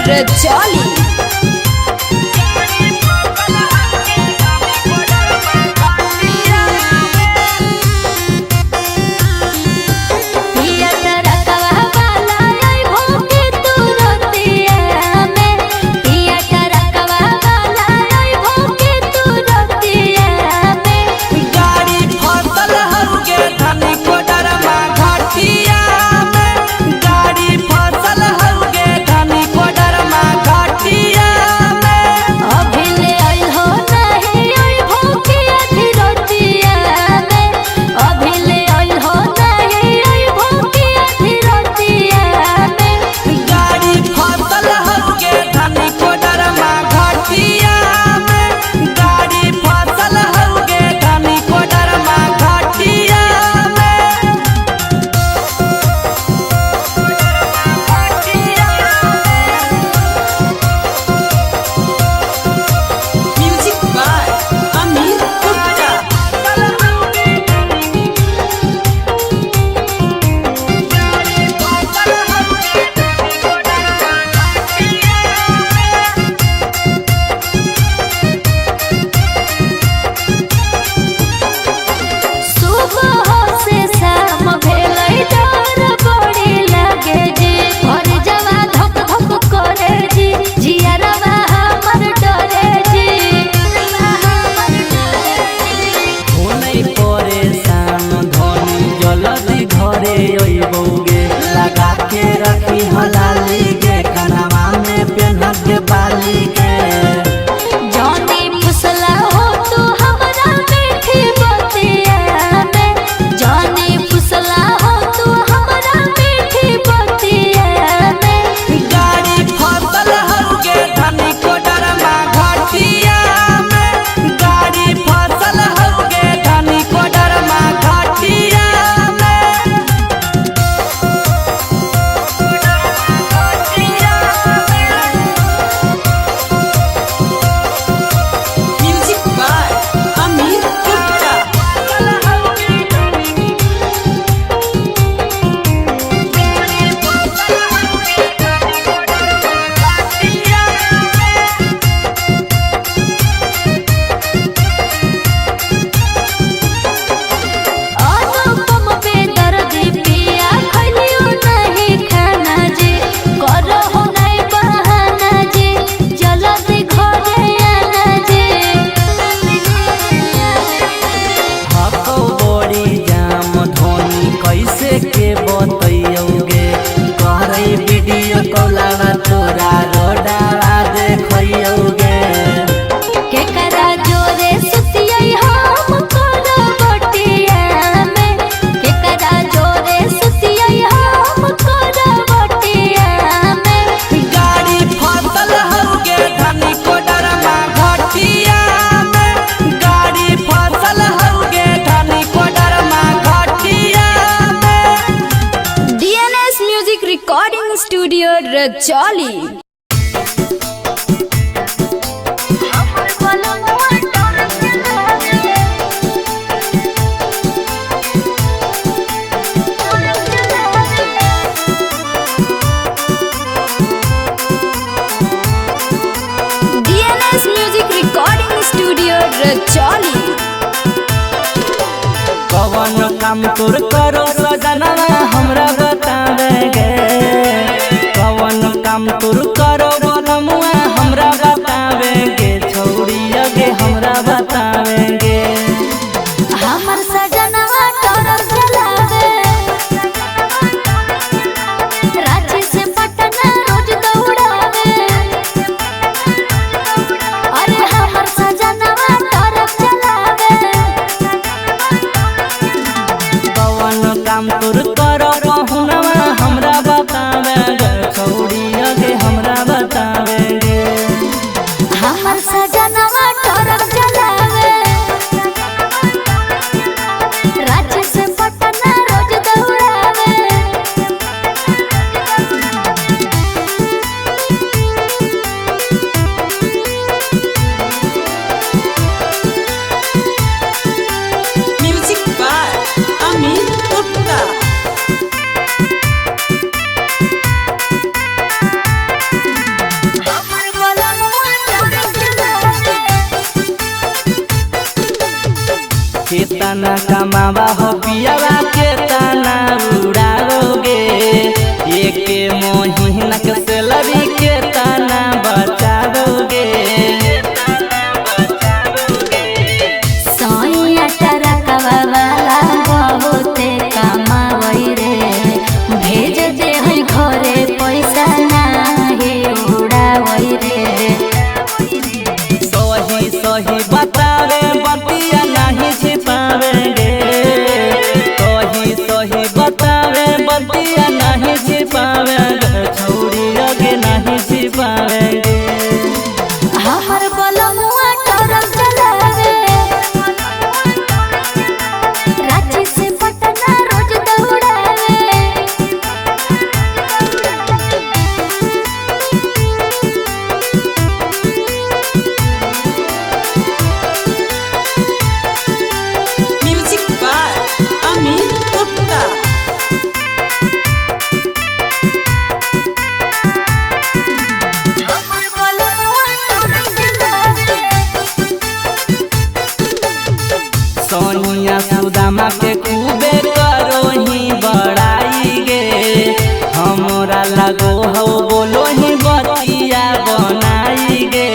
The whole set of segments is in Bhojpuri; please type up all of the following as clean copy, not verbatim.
रजौली। लगा के रखी हलाली के कनवा में पेन्हत के बाली के जानी फुसला हो तो हमरा मीठी बतिया में। जानी फुसला हो तो हमरा मीठी बतिया में। गाड़ी फसल हउगे धनी कोडरमा घाटिया में। गाड़ी फसल हउगे धनी कोडरमा घाटिया के बतैयोगे कहरे वीडियो कॉलवा तोरा रोडवा देखैयोगे केकरा जोरे सुतियै हम करवटिया में। केकरा जोरे सुतियै हम करवटिया में। गाड़ी फसल हउगे धनी कोडरमा घाटिया में। गाड़ी फसल हउगे धनी कोडरमा घाटिया DNS music recording studio Rajauli. DNS music recording studio Rajauli. कवन काम तोर करो सजनवा हमरा बतावेगे। कवन काम तोर करो बनमुआ हमरा बतावेगे। छौड़ी अगे हमरा बतावेगे। हमर सजनवा ट्रक चलावे। रांची से पटना रोज दौड़ावे। अरे हमर सजनवा ट्रक चलावे। कवन काम तोर करो बहुनवा हमरा तना कमावा हो पियावा के तना उड़ाओगे, एक महीना के सैलरी के तना बचाओगे। सोया टरकवा वाला बहुते कमावई रे, भेज दे है घरे पैसा नाही उड़ावई रे। सही सही बतावे बतिया नहीं छिपावेंगे, सही सही बतावे बतिया नहीं छिपावेंगे, छोड़ी आगे नहीं छिपावेंगे। हर बलमुआ टरक चलावे, रांची से पटना रोज दौड़ावे। Music by Amit Gupta. हर बलमुआ टरक चलावे, सोनिया सुदामा के खूबे करो ही बड़ाई गे, हमरा लगो हो बोलो ही बतिया बनाई गे।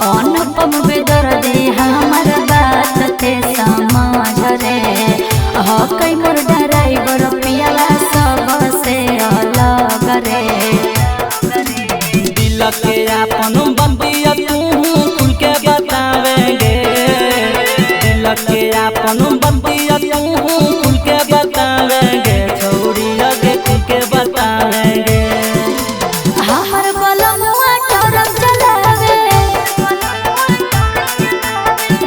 अनुपम बेदर्दी हमर बात ते समझ रे, हो कई मोर ड्राइवर पियाला सब से अलग रे। दिल के अपन बतिया तू खुल के बतावेंगे, दिल के अपन बतिया तू खुल के बतावेंगे, छोड़ी आगे खुल के बतावेंगे। हर बलमुआ टरक चलावे,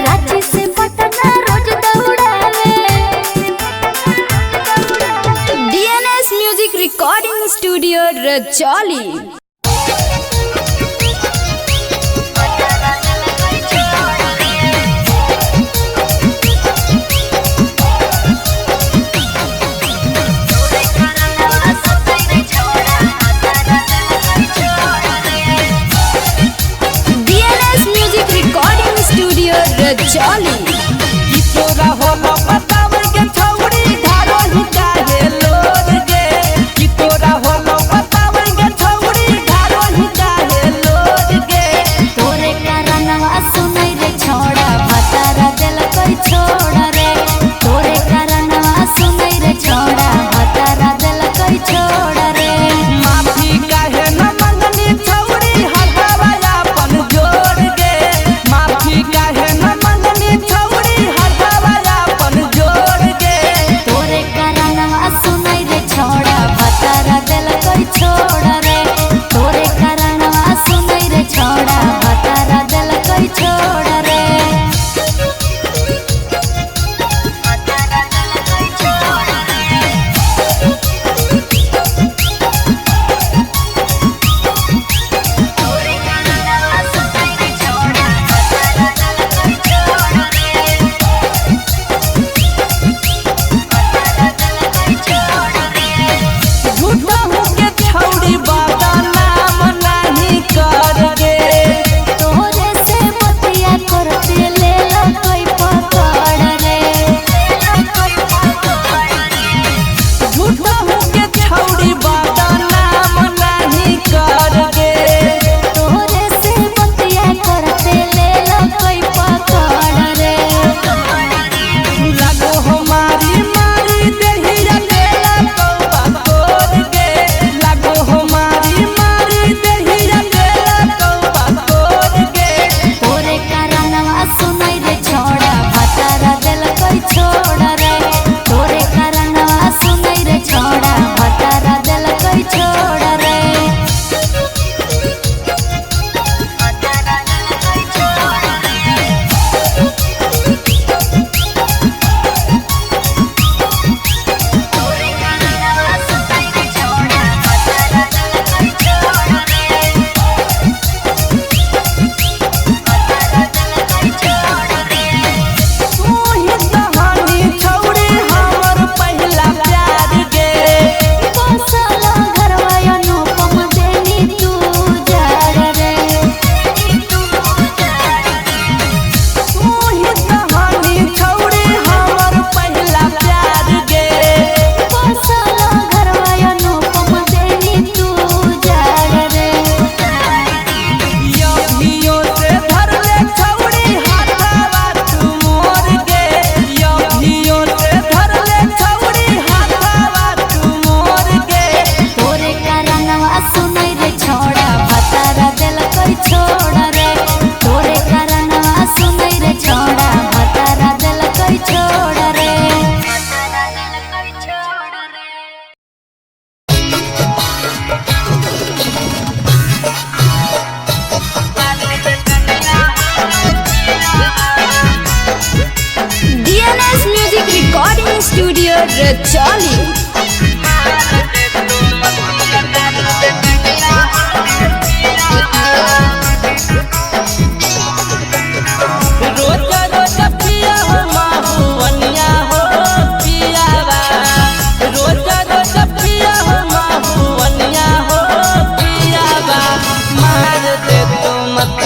रांची से पटना रोज दौड़ावे। DNS music recording studio Rajauli. DNS music recording studio Rajauli. कि तोरा होलो बतावेंगे छौड़ी धारो ही काहे लोर गे, कि तोरा होलो बतावेंगे छौड़ी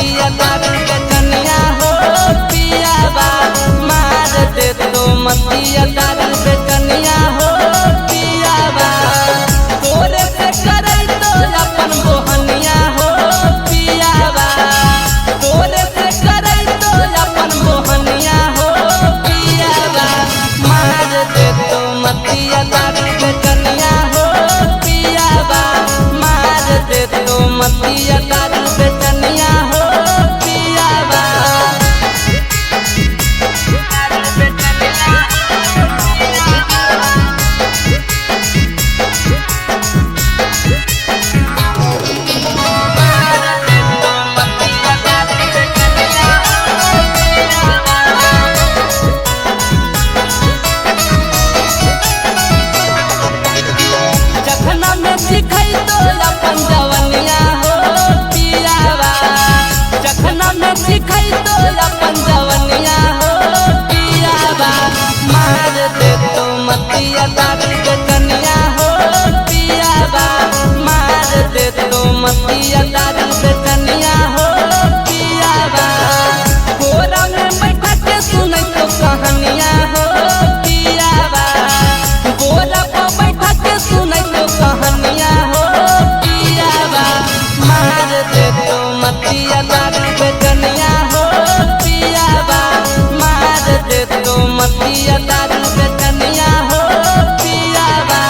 मतिया दारू बेचनिया हो पियावा मार दे तो मतिया दारू बेचनिया हो पियावा तोरे से करे तो अपन मोहनिया हो पियावा तोरे से करे तो अपन मोहनिया हो पियावा मार दे तो मतिया दारू बेचनिया हो पियावा मार दे तो मतिया दारू बेचनिया हो पियावा जखना में सिखाई तो अपन जवनिया हो पियावा जखना में सिखाई तो अपन जवनिया हो पियावा मार दे तो मतिया दारू बेचनिया हो पियावा मार दे तो मतिया दारू बेचनिया हो पियावा गोरा में बैठा के सुनै तो कहानिया हो पियावा गोरा पर बैठा के सुनै तो कहानिया हो पियावा मार दे तो मतिया दारू बेचनिया हो पियावा मार दे तो मतिया दारू बेचनिया हो पियावा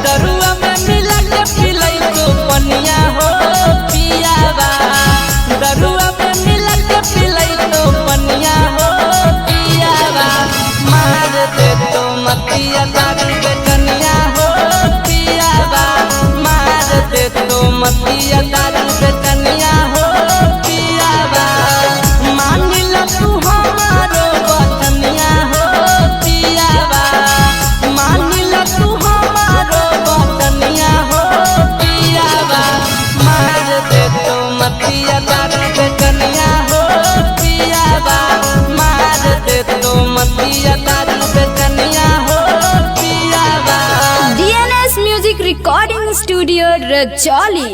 दरुआ में मिला के पिलाई तो पनिया हो पियावा दरुआ में मिला के पिलाई तो पनिया हो पियावा मार दे तो मतिया दारू बेचनिया हो पियावा मार दे तो मतिया दारू बेचनिया हो पियावा मान ला तू हमारो बचनिया हो पियावा मान ला तू हमारो बचनिया हो पियावा मार दे तो मतिया दारू बेचनिया हो पियावा मार दे तो मतिया दारू बेचनिया हो पियावा DNS Music Recording Studio Rajoli.